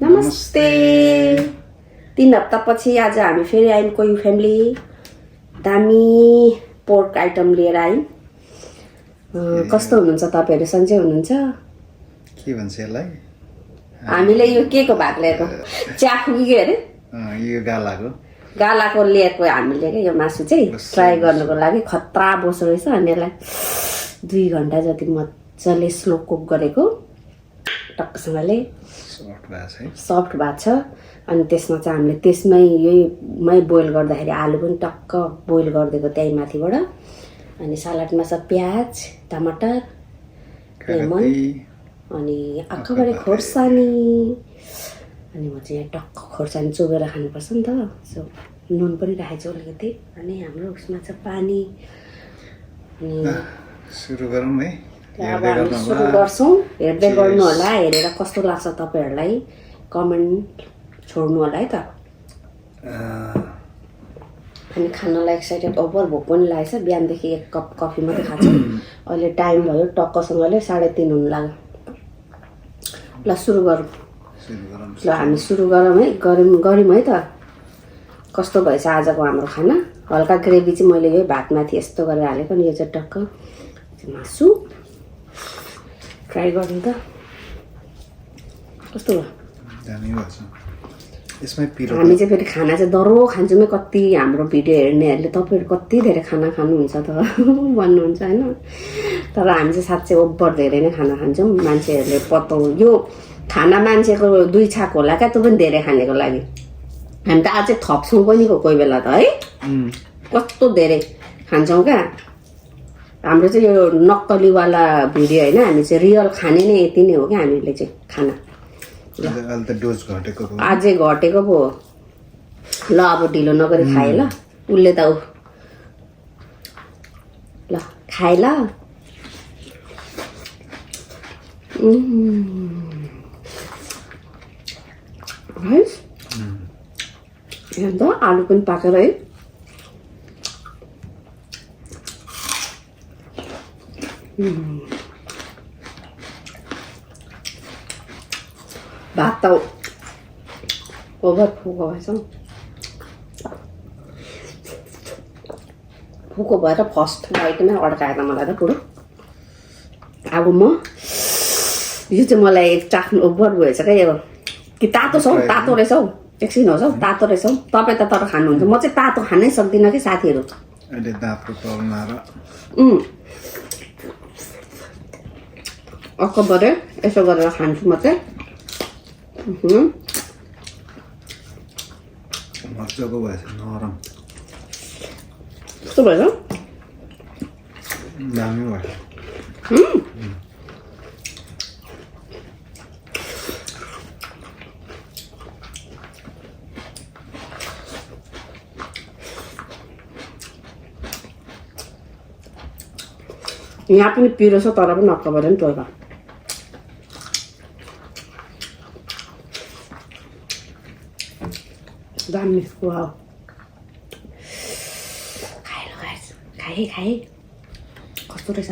नमस्ते 3 हप्तापछि आज हामी फेरि आयौँ कोही फ्यामिली दामी पोर्क आइटम लिएर आयौँ। कस्तो हुनुहुन्छ तपाईहरु? सन्चै हुनुहुन्छ? के भन्छ यसलाई? हामीले यो के को भाग लिएको? च्याखुकी के अरे? यो गालाको लिएको हामीले के यो मासु चाहिँ ट्राई गर्नको लागि खतरा बस्यो रहेछ। अनि यसलाई 2 घण्टा जति मजाले स्लो कुक गरेको टक्कसँगले सफ्ट भएको छ। अनि त्यसमा चाहिँ हामीले त्यसमै यहीमै बोइल गर्दाखेरि आलु पनि टक्क बोइल गरिदिएको त्यही माथिबाट। अनि सलादमा छ प्याज, टमाटर, लेमन अनि आँखाभरि खोर्सानी। अनि म चाहिँ यहाँ टक्क खोर्सानी चोबेर खानुपर्छ नि त, सो नुन पनि राखेको छु अलिकति। अनि हाम्रो उसमा छ पानी। अनि सुरु गरौँ है। अब हामी सुरु गर्छौँ। हेर्दै गर्नु होला, हेरेर कस्तो लाग्छ तपाईहरुलाई कमेन्ट छोड्नु होला है त। अनि खानलाई एक्साइटेड ओभर भोक पनि लागेछ। बिहानदेखि 1 कप कफी मात्रै खाएको छु। अहिले टाइम भयो टक्कसँगले 3:30 हुन लाग्यो। ल सुरु गरौँ। ल हामी सुरु गरौँ है। गरौँ है त। कस्तो भएछ आजको हाम्रो खाना? हल्का ग्रेभी चाहिँ मैले यो भातमाथि यस्तो गरेर हालेको। नि यो चाहिँ टक्क मासु ट्राई गर्नु त कस्तो भयो? दामी भएछ। यसमै पिरो हामी चाहिँ फेरि खाना चाहिँ दरो खान्छौँ। कति हाम्रो भिडियो हेर्नेहरूले तपाईहरु कति धेरै खाना खानुहुन्छ त भन्नुहुन्छ हैन। तर हामी चाहिँ साँच्चै ओभर धेरै नै खाना खान्छौँ। मान्छेहरूले पत्ताउ यो खाना मान्छेको 2 छाक होला क्या, त्यो पनि धेरै खानेको लागि। हामी त अझै थप्छौँ पनि कोही बेला त है। कस्तो धेरै खान्छौँ क्या। हाम्रो चाहिँ यो नक्कलीवाला भिडियो होइन, हामी चाहिँ रियल खाने नै यति नै हो क्या हामीले चाहिँ खाना। अझै घटेको पो। ल अब ढिलो नगरी खाए ल। उसले त ल खाए ल। अन्त आलु पनि पाकेर है। भात त ओभर फुको भएछ। फुको भएर फर्स्ट बाइटमै अड्काएर मलाई त पुरो। अब म यो चाहिँ मलाई एक चाख्नु ओभर भएछ क्या यो। कि तातो छ हौ? तातो रहेछ हौ। एकछिन होस् हौ, तातो रहेछ हौ। तपाईँ त तर खानुहुन्छ, म चाहिँ तातो खानै सक्दिनँ कि साथीहरू। अहिले दाँतको प्रब्लम आएर अक्कबरे यसो गरेर खान्छु म चाहिँ। मजाको भएछ, नरम। कस्तो भएछ? दामी भएछ। यहाँ पनि पिरो छ तर पनि अक्कबरे पनि टोइका। दामी। वाउ। खाए ल गाइस, खाए कस्तो रहेछ?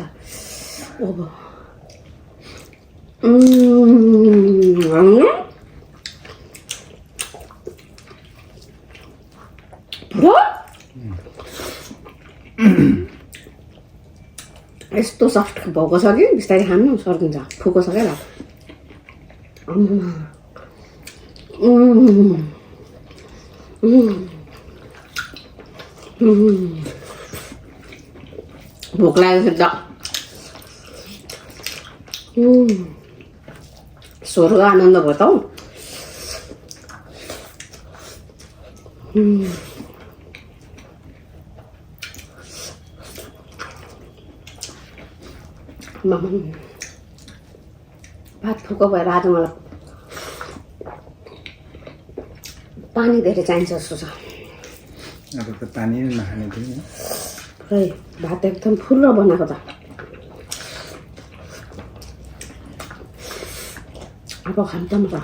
ओहो पुरो यस्तो सफ्ट भएको छ कि बिस्तारै खानु सर्किन्छ। फुको छ क्या ल। भोक लागेको छ। स्वर्ग आनन्द भयो त हौ। भात फुको भएर आज मलाई पानी धेरै चाहिन्छ जस्तो छ। अब त पानी नै नखाने थिएँ। पुरै भात एकदम फुल्लो बनाएको त। अब खान्छ म त।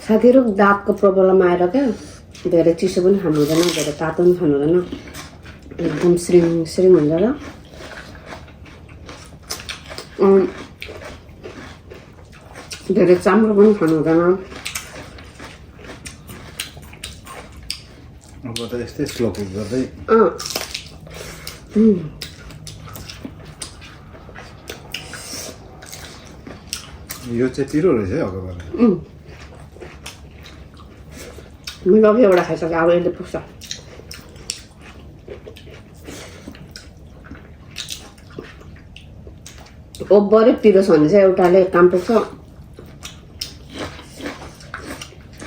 साथीहरु दाँतको प्रब्लम आएर क्या धेरै चिसो पनि खानु हुँदैन, धेरै तातो पनि खानु हुँदैन। एकदम श्रिङ श्रिङ हुन्छ र धेरै चाम्रो पनि खानु हुँदैन। अब त यस्तै स्लो कुक गर्दै यो चाहिँ पिरो रहेछ है अगोबाट। मैले अघि एउटा खाइसकेँ, अब यसले पुग्छ। ओभरै पिरो छ भने चाहिँ एउटाले काम पुग्छ,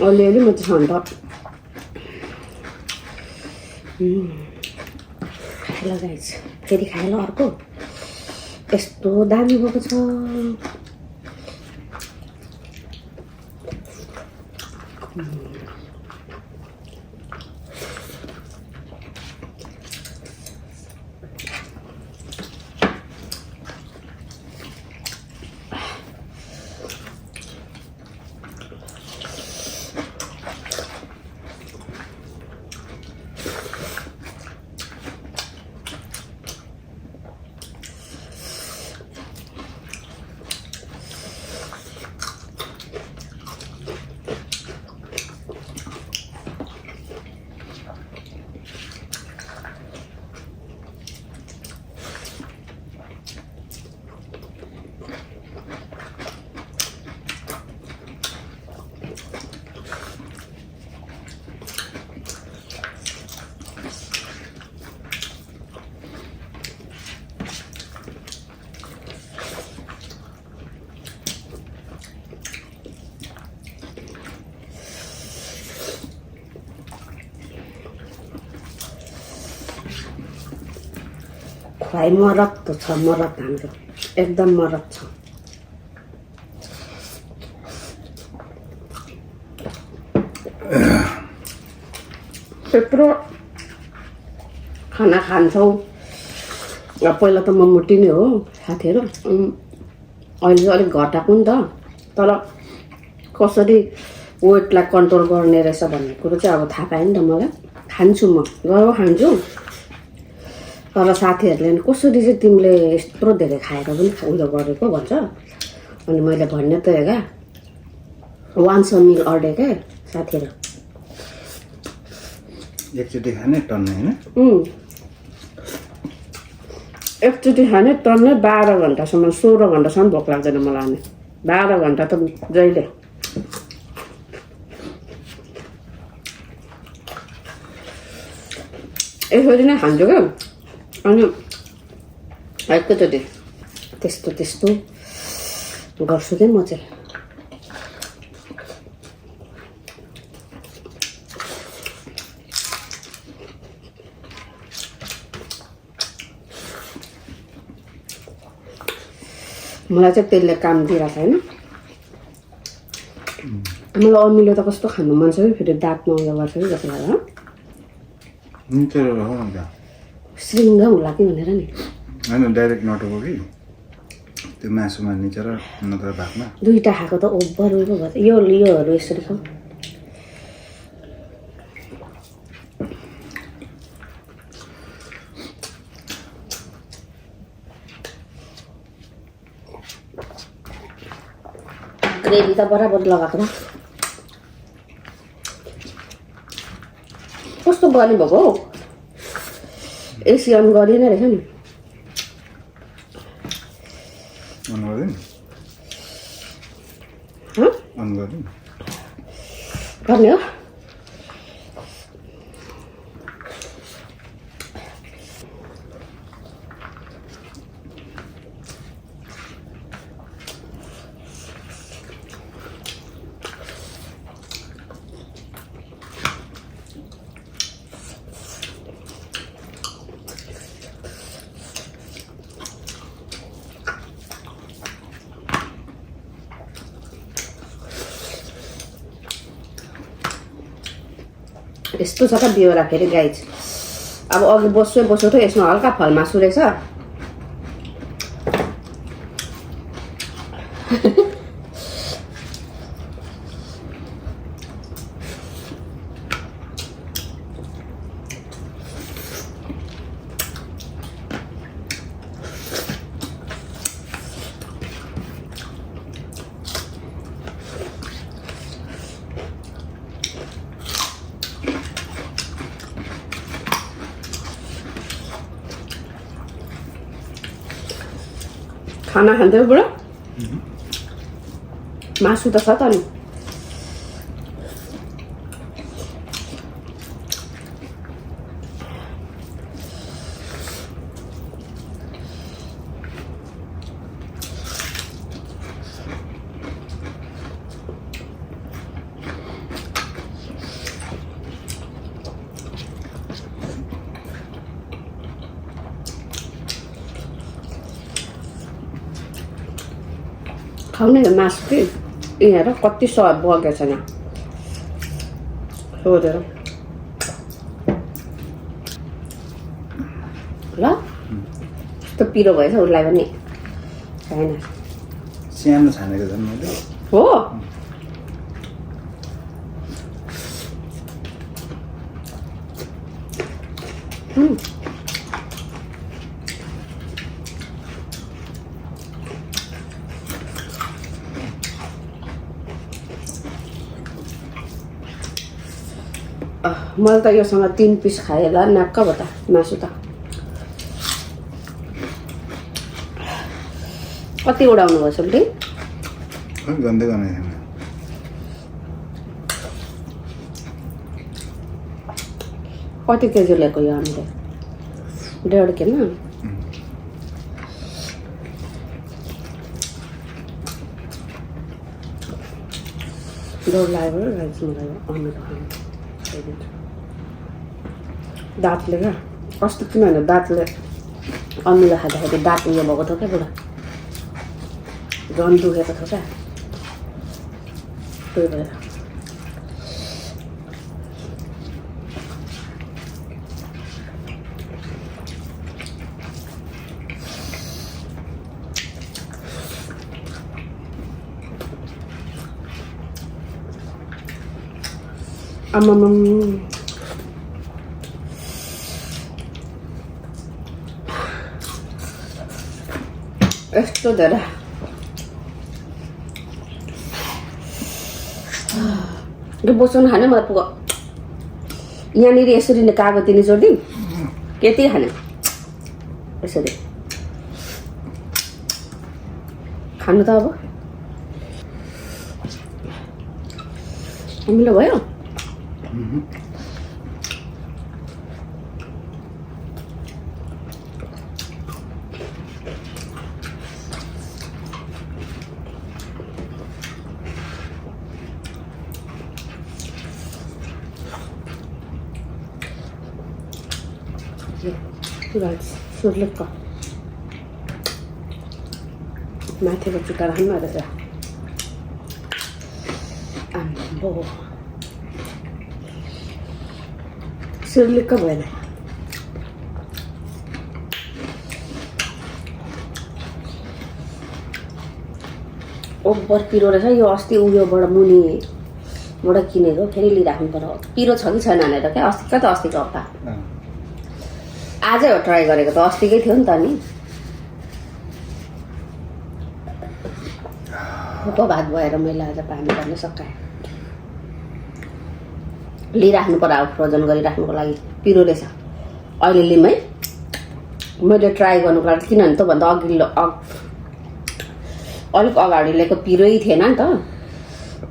अलिअलि मात्रै छ भने त खाइला गाइस। फेरि खाइला अर्को यस्तो दामी भएको छ। खुवाइ मरत छ, मरत हाम्रो एकदम मरत छ। त्यत्रो खाना खान्छौँ। पहिला त म मोटी नै हो साथीहरू, अहिले चाहिँ अलिक घटाएको नि त। तर कसरी वेटलाई कन्ट्रोल गर्ने रहेछ भन्ने कुरो चाहिँ अब थाहा पाएँ नि त मलाई। खान्छु, म गर्व खान्छु। तर साथीहरूले नि कसरी चाहिँ तिमीले यत्रो धेरै खाएर पनि उयो गरेको भन्छ। अनि मैले भन्ने त हेगा वान्स अ मिल अर्डर क्या साथीहरू। एकचोटि खाने टन्ने होइन, एकचोटि खाने टन्ने 12 घन्टासम्म 16 घन्टासम्म भोक लाग्दैन मलाई। अनि 12 घन्टा त जहिले यसरी नै खान्छु क्या। अनि एकैचोटि त्यस्तो त्यस्तो गर्छु क्या म चाहिँ। मलाई चाहिँ त्यसले काम दिइरहेको छैन। मलाई अमिलो त कस्तो खानु मन छ कि फेरि दाँतमा उयो गर्छ कि जस्तो लाग्यो। श्रृङ्ग होला कि भनेर नि होइन, डाइरेक्ट नटोको कि त्यो मासुमा निचेर नत्र भातमा दुईवटा खाएको त ओभर उयो भयो। योहरू यसरी खाऊ। ग्रेभी त बराबर लगाएको भए कस्तो बनी भएको हौ। एसी अन गरिएन रहेछ नि। अन गरिदिनु, अन गरिदिनु गर्ने हो। यस्तो छ क्या बिहोरा फेरि गाइज। अब अघि बस्छु त यसमा हल्का फलमासु रहेछ। खाना खान्थ्यो बुढो मासु त छ त नि खाउने मासु कि यिनीहरू कति स्वाद बगेको छैन सोधेर ल यस्तो पिरो भएछ उसलाई पनि छैन सानो छानेको झन् मैले हो मैले त योसँग 3 पिस खाएँ ल नाक्क भयो त मासु त कति उडाउनु भयो सुल्टी गन्दै गर्ने थिएन कति केजी लिएको यो हामीले 1.5 केजी न डर लाग्यो राइस मलाई अमिलो खानु दाँतले क्या कस्तो किनभने दाँतले अमिलो खाँदाखेरि दाँत उयो भएको थियो क्या बुढा झन् दुखेको थियो क्या त्यही भएर आमामाम यस्तो धेरै यो बसाउनु खाने मलाई पुग यहाँनिर यसरी नै कागती नै जोडिदिउँ यति खाने यसरी खानु त अब अमिलो भयो सुर्लुक्क माथिको चुट्टा राख्नु रहेछ आम्बो सुर्लुक्क भएन ओभर पिरो रहेछ यो अस्ति उयोबाट मुनिबाट किनेको फेरि लिइराख्नु पर्यो पिरो छ कि छैन भनेर क्या अस्ति क्या त अस्तिको हप्ता आजै हो ट्राई गरेको त अस्तिकै थियो नि त नि भात भएर मैले आज पानी पर्ने सकाएँ लिइराख्नु पर्यो अब फ्रोजन गरिराख्नुको लागि पिरो रहेछ अहिले लिम है मैले ट्राई गर्नुको लागि किनभने त्योभन्दा अघिल्लो अलिक अगाडि लिएको पिरै थिएन नि त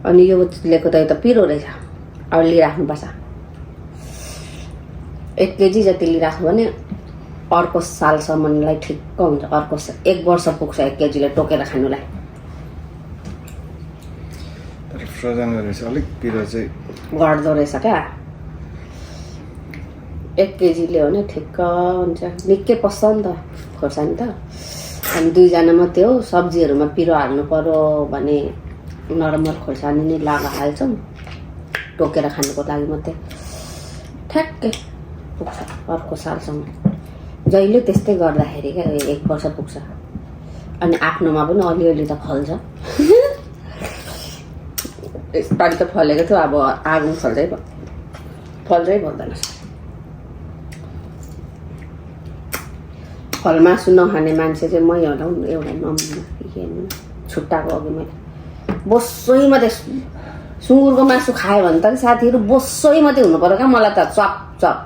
अनि यो लिएको त यो त पिरो रहेछ अब लिइराख्नुपर्छ 1 केजी जति लिइराख्नु भने अर्को सालसम्मलाई ठिक्क हुन्छ अर्को 1 वर्ष पुग्छ 1 केजीले टोकेर खानुलाई तर फ्रोजन गरेपछि अलिक पिरो चाहिँ घट्दो रहेछ क्या 1 केजी ल्यायो भने ठिक्क हुन्छ निकै पस्छ नि त खोर्सानी त हामी 2 जना मात्रै हो सब्जीहरूमा पिरो हाल्नु पर्यो भने नर्मल खोर्सानी नै लगाइहाल्छौँ टोकेर खानुको लागि मात्रै ठ्याक्कै पुग्छ अर्को सालसम्म जहिले त्यस्तै गर्दाखेरि क्या 1 वर्ष पुग्छ अनि आफ्नोमा पनि अलिअलि त फल्छ यसपालि त फलेको थियो अब आगो फल्दै पर्दैन फलमासु नखाने मान्छे चाहिँ मै होला एउटा नम्बर छुट्टाको अघि मैले बोसै मात्रै सुँगुरको मासु खायो भने त साथीहरू बोसै मात्रै हुनु पर्यो क्या मलाई त चप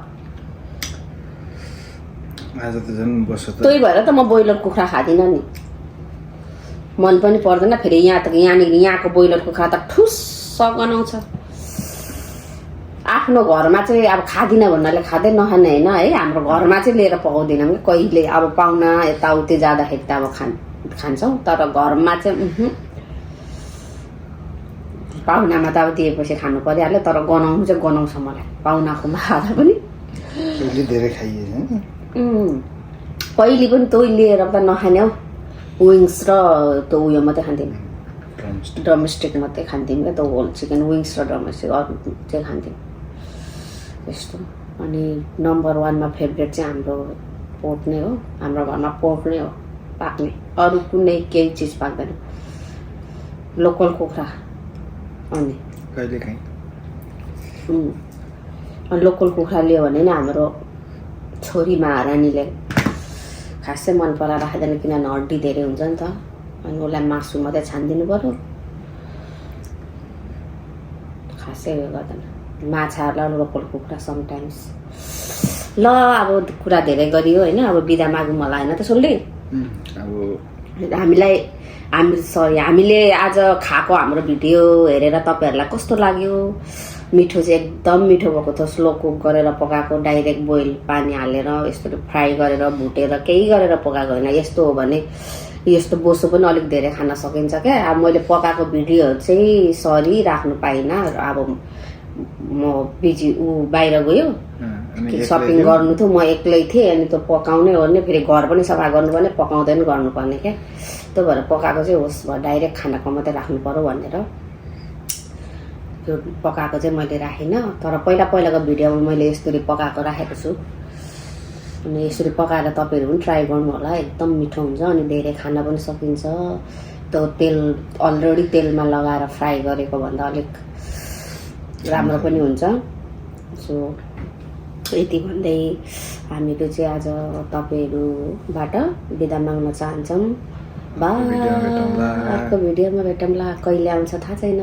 आज त झन् बस्छ त त्यही भएर त म ब्रोइलर कुखुरा खाँदिनँ नि मन पनि पर्दैन। फेरि यहाँको ब्रोइलर कुखुरा त ठुस्स गनाउँछ। आफ्नो घरमा चाहिँ अब खाँदिनँ भन्नाले खाँदै नखाने होइन है, हाम्रो घरमा चाहिँ लिएर पकाउँदैनौँ कि कहिले अब पाहुना यताउति जाँदाखेरि त अब खान्छौँ, तर घरमा चाहिँ पाहुनामा त अब दिएपछि खानु परिहाल्यो, तर गनाउनु चाहिँ गनाउँछ मलाई पाहुनाकोमा खाँदा पनि। धेरै खाइएछ पहिले पनि तँ लिएर त नखाने हौ, विङ्स र त्यो उयो मात्रै खान्थ्यौँ, डोमेस्टिक मात्रै खान्थ्यौँ क्या, त्यो होल चिकन विङ्स र डोमेस्टिक, अरू चाहिँ खान्थ्यौँ त्यस्तो। अनि नम्बर 1मा फेभरेट चाहिँ हाम्रो पोर्क नै हो, हाम्रो घरमा पोर्क नै हो पाक्ने, अरू कुनै केही चिज पाक्दैन, लोकल कुखुरा। अनि कहिलेकाहीँ लोकल कुखुरा लियो भने नि हाम्रो छोरी महारानीले खासै मन पराएर राख्दैन, किनभने हड्डी धेरै हुन्छ नि त, अनि उसलाई मासु मात्रै छानिदिनु पर्यो, खासै उयो गर्दैन। माछा र लोकल कुखुरा समटाइम्स। ल अब कुरा धेरै गरियो होइन, अब बिदा मागौँ होला होइन त सोल्ली। अब हामीले आज खाएको हाम्रो भिडियो हेरेर तपाईँहरूलाई कस्तो लाग्यो? मिठो चाहिँ एकदम मिठो भएको थियो, स्लो कुक गरेर पकाएको, डाइरेक्ट बोइल पानी हालेर यस्तो फ्राई गरेर भुटेर केही गरेर पकाएको होइन। यस्तो हो भने यस्तो बोसो पनि अलिक धेरै खान सकिन्छ क्या। अब मैले पकाएको भिडियोहरू चाहिँ सरी राख्नु पाइनँ, अब म बिजी बाहिर गयो सपिङ गर्नु थियो, म एक्लै थिएँ, अनि त्यो पकाउनै हो भने फेरि घर पनि सफा गर्नुपर्ने, पकाउँदै पनि गर्नुपर्ने क्या, त्यो भएर पकाएको चाहिँ होस् डाइरेक्ट खानाको मात्रै राख्नु पर्यो भनेर त्यो पकाएको चाहिँ मैले राखिनँ। तर पहिलाको भिडियोमा मैले यसरी पकाएको राखेको छु, अनि यसरी पकाएर तपाईँहरू पनि ट्राई गर्नु होला, एकदम मिठो हुन्छ अनि धेरै खान पनि सकिन्छ। त्यो तेल अलरेडी तेलमा लगाएर फ्राई गरेको भन्दा अलिक राम्रो पनि हुन्छ। सो यति भन्दै हामीहरू चाहिँ आज तपाईँहरूबाट बिदा माग्न चाहन्छौँ। अर्को भिडियोमा भेटौँला, कहिले आउँछ थाहा छैन।